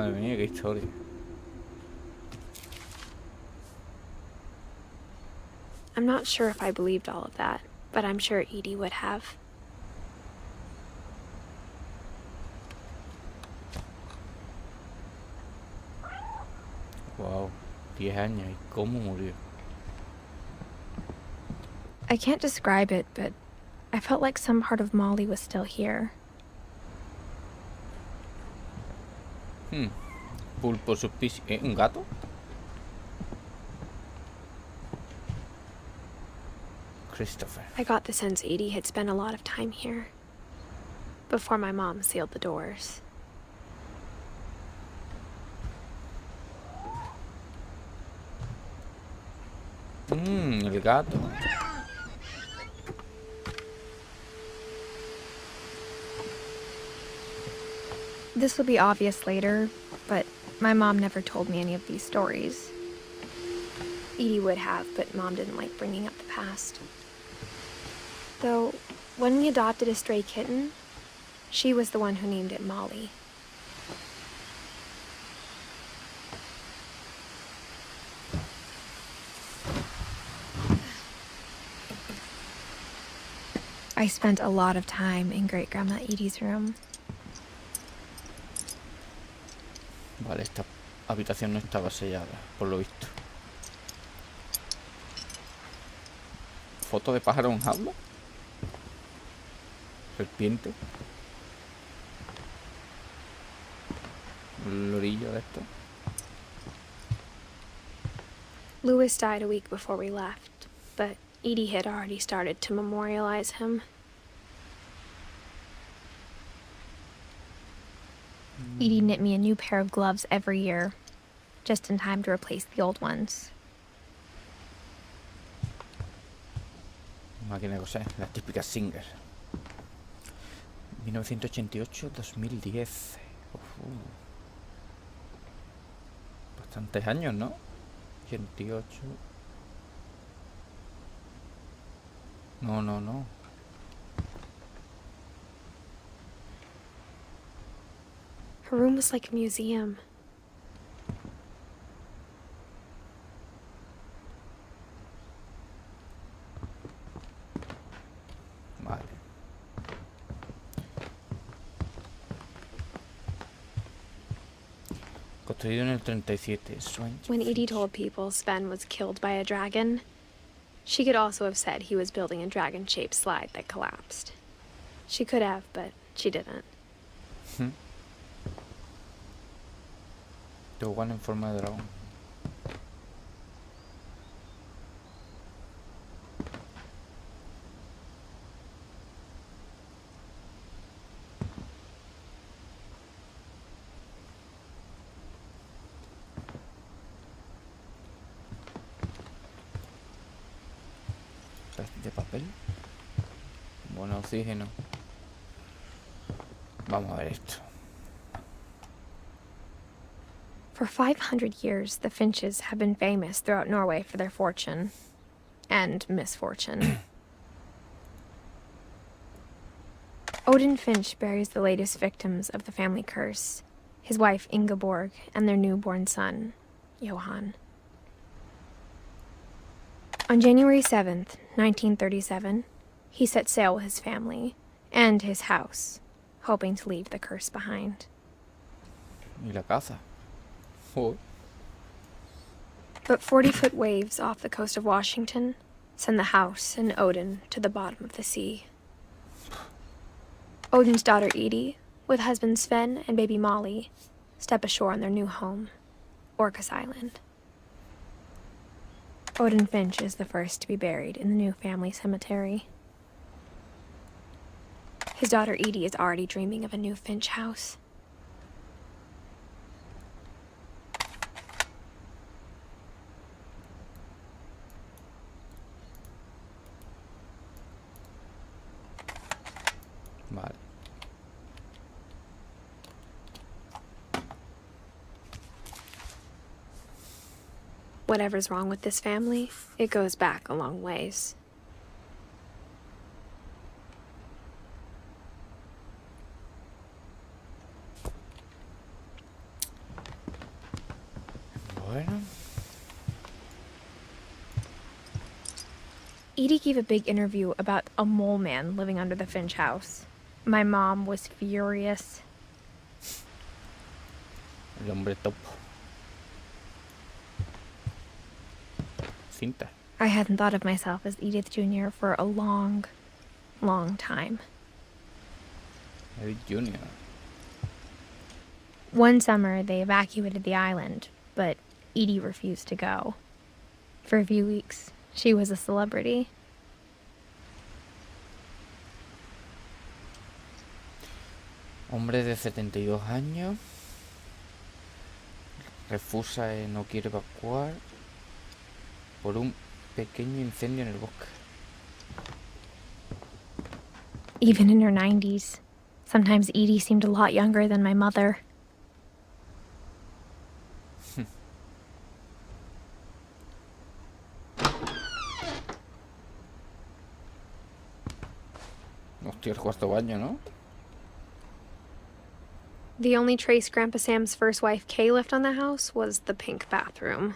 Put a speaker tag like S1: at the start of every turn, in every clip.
S1: Madre mía, qué historia.
S2: I'm not sure if I believed all of that, but I'm sure Edie would have.
S1: Wow, 10 años. ¿Y cómo murió?
S2: I can't describe it, but I felt like some part of Molly was still here.
S1: Pulpo suspicio. ¿Un gato? Christopher.
S2: I got the sense Edie had spent a lot of time here. Before my mom sealed the doors.
S1: El gato.
S2: This will be obvious later, but my mom never told me any of these stories. Edie would have, but Mom didn't like bringing up the past. Though, when we adopted a stray kitten, she was the one who named it Molly. I spent a lot of time in Great-Grandma Edie's room.
S1: Vale, esta habitación no estaba sellada, por lo visto. ¿Foto de pájaro en jaula? ¿Serpiente? ¿El lorillo de esto?
S2: Louis died a week before we left, but Edie had already started to memorialize him. Edie knit me a new pair of gloves every year, just in time to replace the old ones.
S1: Máquina de coser, las típicas Singer. 1988-2010. Bastantes años, ¿no? 88. No.
S2: Her room was like a museum.
S1: Vale. Construido en el 37.
S2: When Edie told people Sven was killed by a dragon, she could also have said he was building a dragon-shaped slide that collapsed. She could have, but she didn't.
S1: Tobogán en forma de dragón. De papel. Bueno, oxígeno. Vamos a ver esto.
S2: For 500 years, the Finches have been famous throughout Norway for their fortune. And misfortune. Odin Finch buries the latest victims of the family curse, his wife Ingeborg and their newborn son, Johan. On January 7th, 1937, he set sail with his family and his house, hoping to leave the curse behind.
S1: Y la caza. Oh.
S2: But 40-foot waves off the coast of Washington send the house and Odin to the bottom of the sea. Odin's daughter Edie, with husband Sven and baby Molly, step ashore on their new home, Orcas Island. Odin Finch is the first to be buried in the new family cemetery. His daughter Edie is already dreaming of a new Finch house.
S1: Vale.
S2: Whatever's wrong with this family, it goes back a long ways. Edie gave a big interview about a mole man living under the Finch house. My mom was furious.
S1: El hombre topo. Cinta.
S2: I hadn't thought of myself as Edith Jr. for a long, long time.
S1: Edith Jr.
S2: One summer, they evacuated the island, but Edie refused to go. For a few weeks, she was a celebrity.
S1: Hombre de 72 años. Refusa y no quiere evacuar por un pequeño incendio en el bosque.
S2: Even in her 90s, sometimes Edie seemed a lot younger than my mother.
S1: Hostia, el cuarto baño, ¿no?
S2: The only trace Grandpa Sam's first wife, Kay, left on the house was the pink bathroom.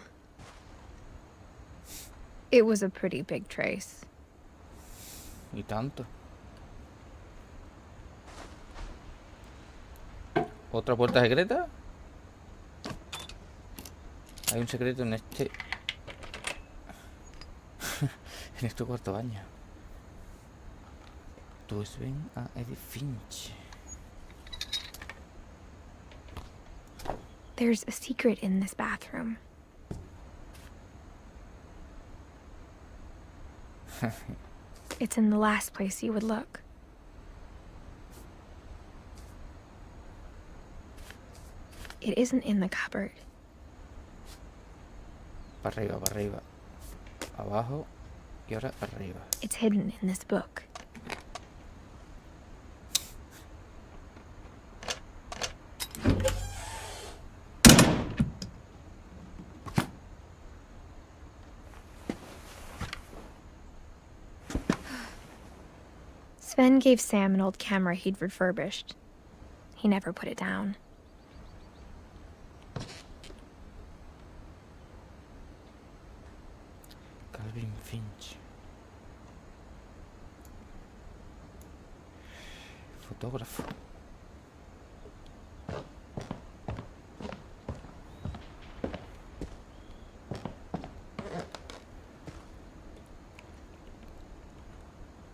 S2: It was a pretty big trace.
S1: Y tanto. ¿Otra puerta secreta? Hay un secreto en este... en este cuarto baño. Todos ven a Edith Finch.
S2: There's a secret in this bathroom. It's in the last place you would look. It isn't in the cupboard.
S1: Para arriba, para arriba. Abajo. Y ahora arriba.
S2: It's hidden in this book. Sven gave Sam an old camera he'd refurbished. He never put it down.
S1: Calvin Finch. Fotógrafo.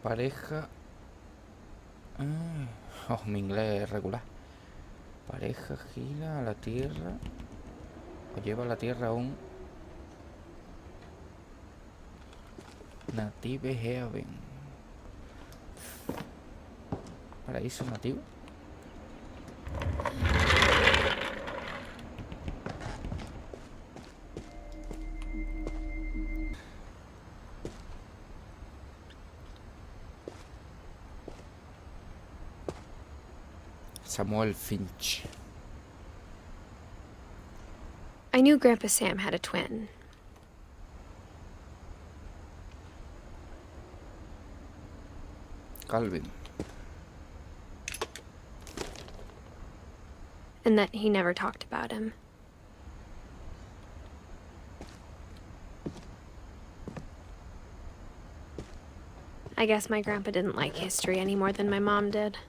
S1: Pareja. Oh, mi inglés es regular. Pareja gira a la tierra o lleva a la tierra a un native heaven. Paraíso nativo. Samuel Finch.
S2: I knew Grandpa Sam had a twin.
S1: Calvin.
S2: And that he never talked about him. I guess my grandpa didn't like history any more than my mom did.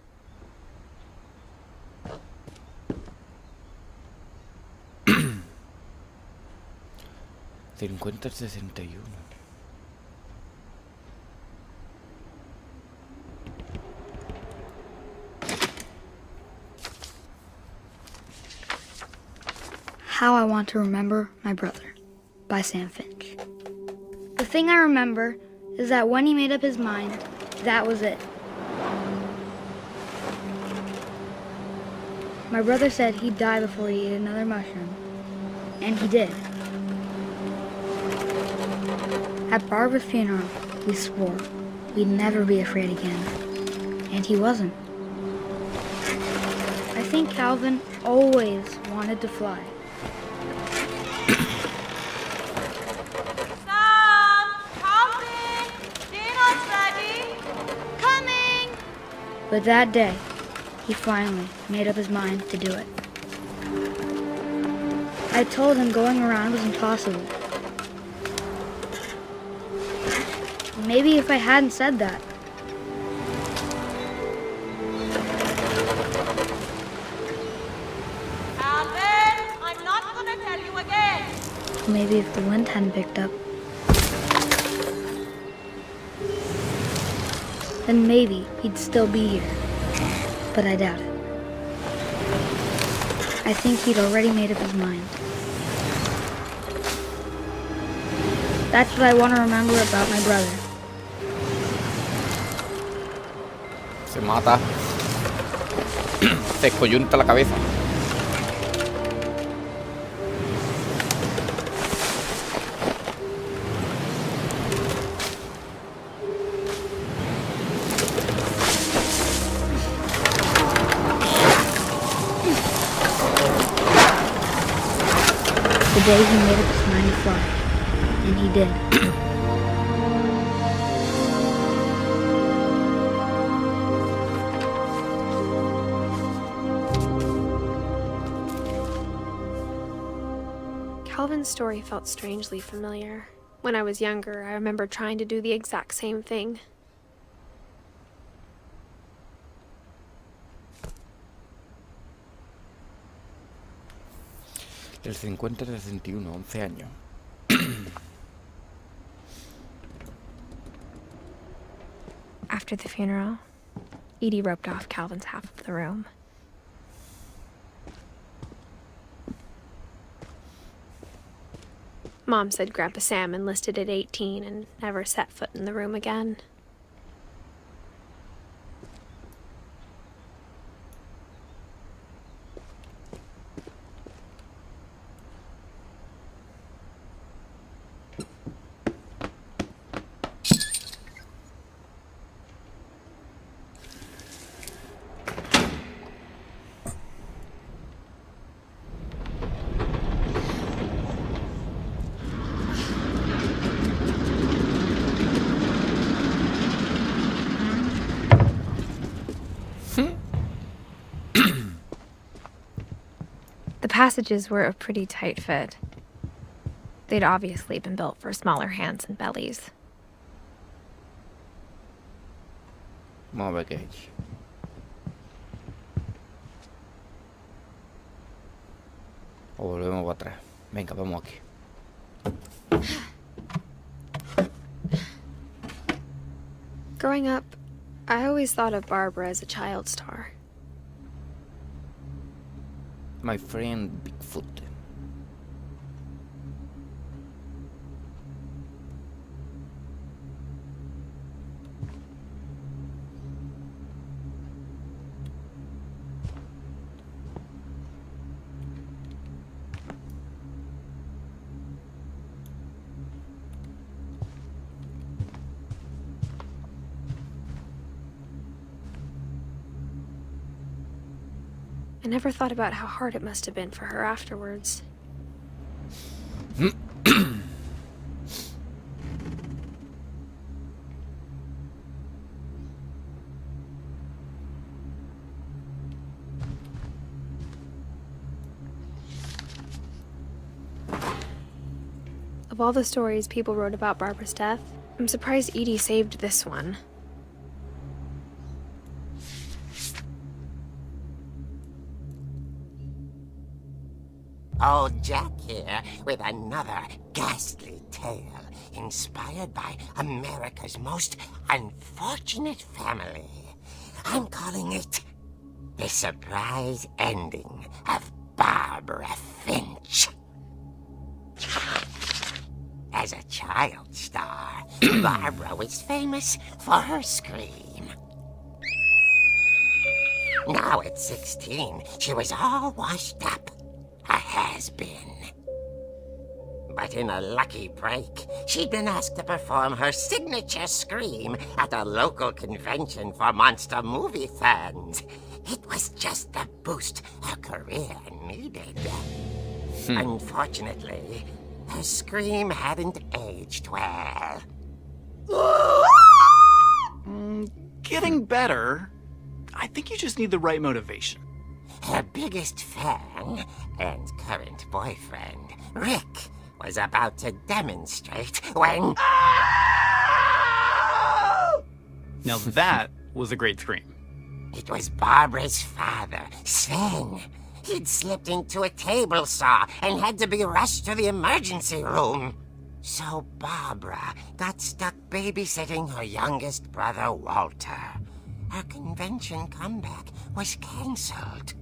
S1: 50-61.
S3: How I Want to Remember My Brother by Sam Finch. The thing I remember is that when he made up his mind, that was it. My brother said he'd die before he ate another mushroom, and he did. At Barbara's funeral, we swore we'd never be afraid again, and he wasn't. I think Calvin always wanted to fly.
S4: Sam! Calvin! Dinner's ready! Coming!
S3: But that day, he finally made up his mind to do it. I told him going around was impossible. Maybe if I hadn't said that.
S4: Calvin, I'm not gonna tell you again.
S3: Maybe if the wind hadn't picked up. Then maybe he'd still be here. But I doubt it. I think he'd already made up his mind. That's what I want to remember about my brother.
S1: Se mata. Se coyunta la cabeza.
S3: The day he made up his mind to fly. And he did.
S2: Calvin's story felt strangely familiar. When I was younger, I remember trying to do the exact same thing.
S1: Del 50 al 61, 11 años.
S2: After the funeral, Edie roped off Calvin's half of the room. Mom said Grandpa Sam enlisted at 18 and never set foot in the room again. The passages were a pretty tight fit. They'd obviously been built for smaller hands and bellies.
S1: Vamos a ver qué hay. O volvemos para atrás. Venga, vamos aquí.
S2: Growing up, I always thought of Barbara as a child star.
S1: My friend Bigfoot.
S2: I never thought about how hard it must have been for her afterwards. Of all the stories people wrote about Barbara's death, I'm surprised Edie saved this one.
S5: Old Jack here with another ghastly tale inspired by America's most unfortunate family. I'm calling it The Surprise Ending of Barbara Finch. As a child star, Barbara was famous for her scream. Now at 16, she was all washed up. A has-been. But in a lucky break, she'd been asked to perform her signature scream at a local convention for monster movie fans. It was just the boost her career needed. Unfortunately, her scream hadn't aged well.
S6: Getting better. I think you just need the right motivation.
S5: Her biggest fan and current boyfriend, Rick, was about to demonstrate when...
S6: Now that was a great scream.
S5: It was Barbara's father, Sven. He'd slipped into a table saw and had to be rushed to the emergency room. So Barbara got stuck babysitting her youngest brother, Walter. Her convention comeback was cancelled.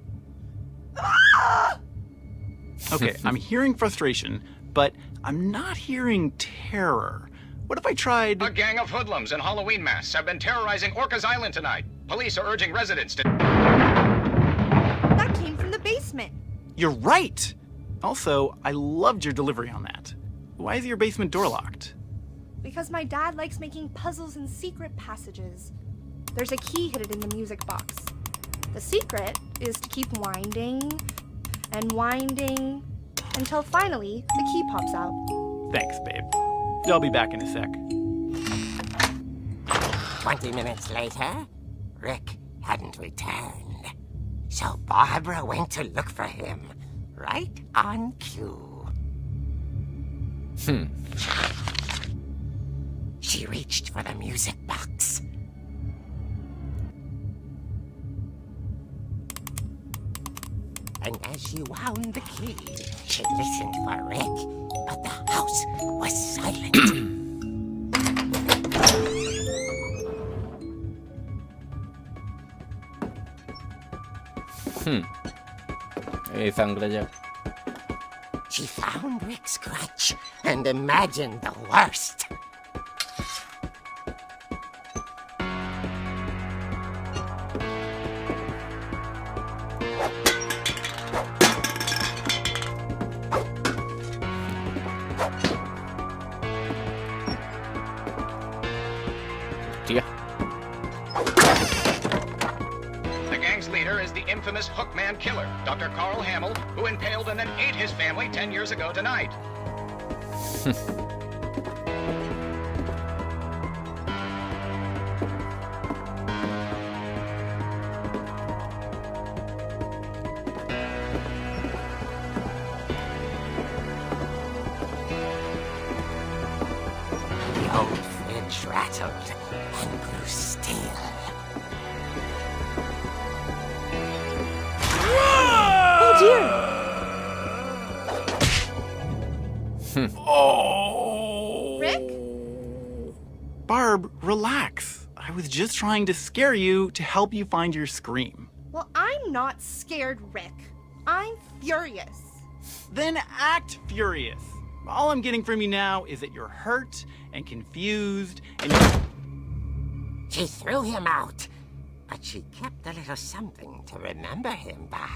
S6: Okay, I'm hearing frustration, but I'm not hearing terror. What if I tried...
S7: A gang of hoodlums in Halloween masks have been terrorizing Orcas Island tonight. Police are urging residents to...
S4: That came from the basement.
S6: You're right! Also, I loved your delivery on that. Why is your basement door locked?
S4: Because my dad likes making puzzles and secret passages. There's a key hidden in the music box. The secret is to keep winding and winding until finally the key pops out.
S6: Thanks, babe. I'll be back in a sec.
S5: 20 minutes later, Rick hadn't returned. So Barbara went to look for him, right on cue. She reached for the music box. And as she wound the key, she listened for Rick, but the house was silent.
S1: Hay sangre ya.
S5: She found Rick's crutch and imagined the worst.
S1: Tía.
S7: The gang's leader is the infamous Hookman killer, Dr. Carl Hamill, who impaled and then ate his family 10 years ago tonight.
S5: The old fridge rattled and grew still.
S4: Oh dear!
S6: Oh!
S4: Rick?
S6: Barb, relax. I was just trying to scare you to help you find your scream.
S4: Well, I'm not scared, Rick. I'm furious.
S6: Then act furious. All I'm getting from you now is that you're hurt and confused and
S5: She threw him out, but she kept a little something to remember him by.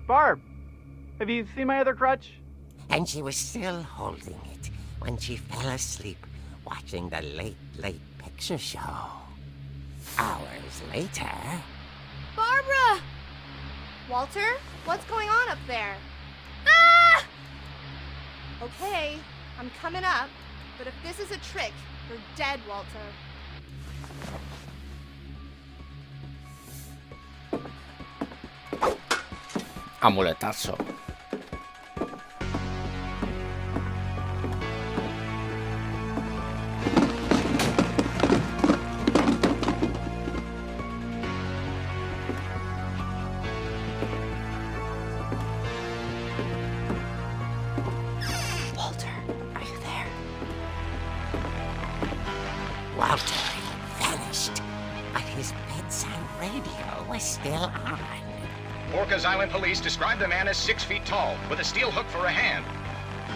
S6: Barb, have you seen my other crutch?
S5: And she was still holding it when she fell asleep watching the Late Picture Show. Hours later...
S4: Barbara! Walter, what's going on up there? Ah! Okay, I'm coming up, but if this is a trick, you're dead, Walter.
S1: Amuletazo.
S4: Walter, are you there?
S5: Walter had vanished, but his bedside radio was still on.
S7: Orcas Island police describe the man as 6 feet tall, with a steel hook for a hand.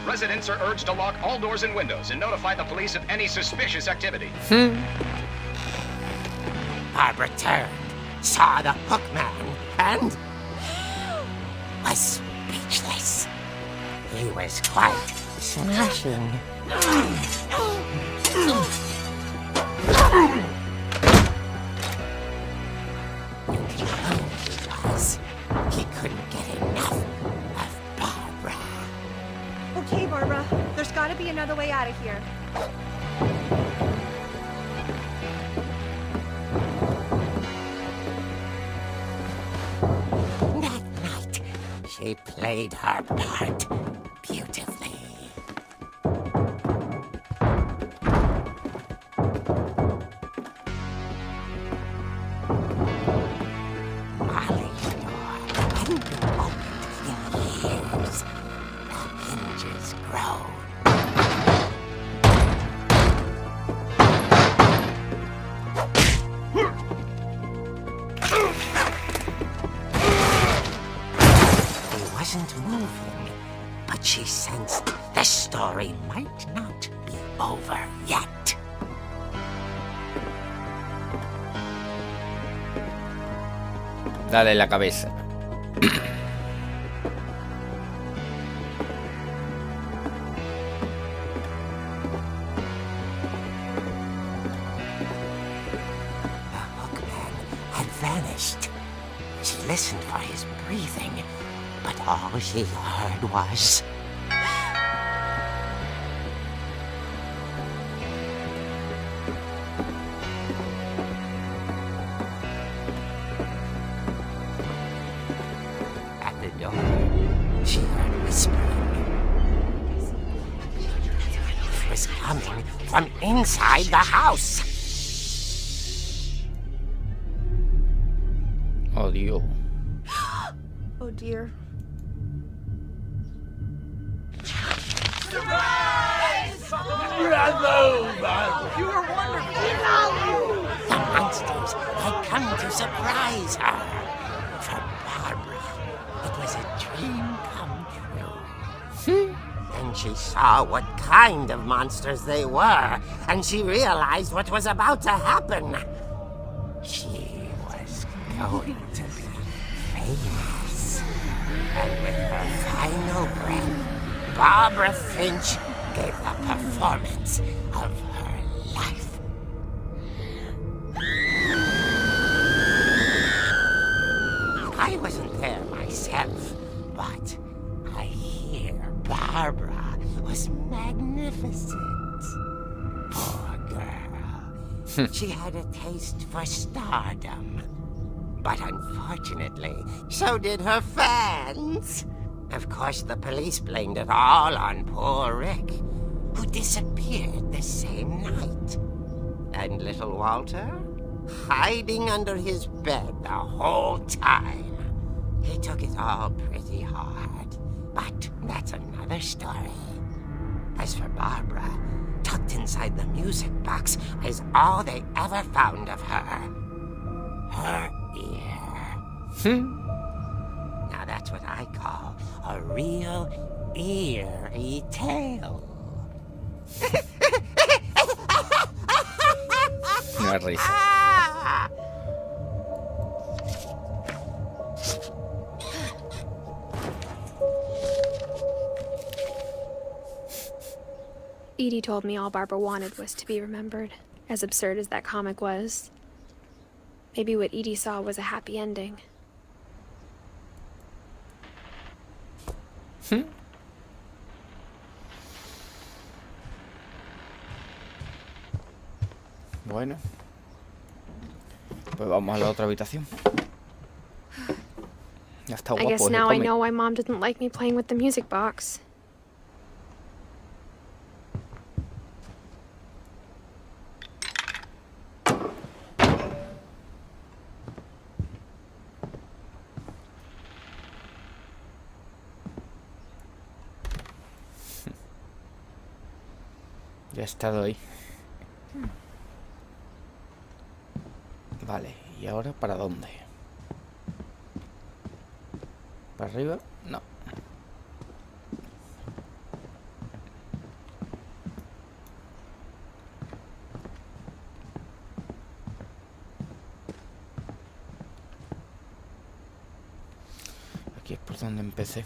S7: Residents are urged to lock all doors and windows and notify the police of any suspicious activity.
S5: Barbara turned, saw the hookman, and was speechless. He was quite smashing. And he was. He couldn't get enough of Barbara.
S4: Okay, Barbara, there's gotta be another way out of here.
S5: That night, she played her part beautifully. she sensed the story might not be over yet.
S1: Dale la cabeza.
S5: Vanished. She listened for his breathing, but all she heard was... At the door, she heard whispering. It was coming from inside the house.
S1: Oh, Dios.
S4: Oh dear.
S5: The monsters had come to surprise her. For Barbara, it was a dream come true. Then she saw what kind of monsters they were, and she realized what was about to happen. She was going to be famous. And with her final breath, Barbara Finch gave the performance of her life. I wasn't there myself, but I hear Barbara was magnificent. Poor girl. She had a taste for stardom. But unfortunately, so did her fans. Of course, the police blamed it all on poor Rick, who disappeared the same night. And little Walter? Hiding under his bed the whole time. He took it all pretty hard, but that's another story. As for Barbara, tucked inside the music box is all they ever found of her. Her ear. Now that's what I call a real eerie tale.
S1: No es risa.
S2: Edie told me all Barbara wanted was to be remembered, as absurd as that comic was. Maybe what Edie saw was a happy ending.
S1: Bueno, pues vamos a la otra habitación. Ya está
S2: I
S1: guapo
S2: guess
S1: ese
S2: now I
S1: cómic.
S2: know why Mom didn't like me playing with the music box.
S1: Ya he estado ahí. Vale, ¿y ahora para dónde? ¿Para arriba? No. Aquí es por donde empecé.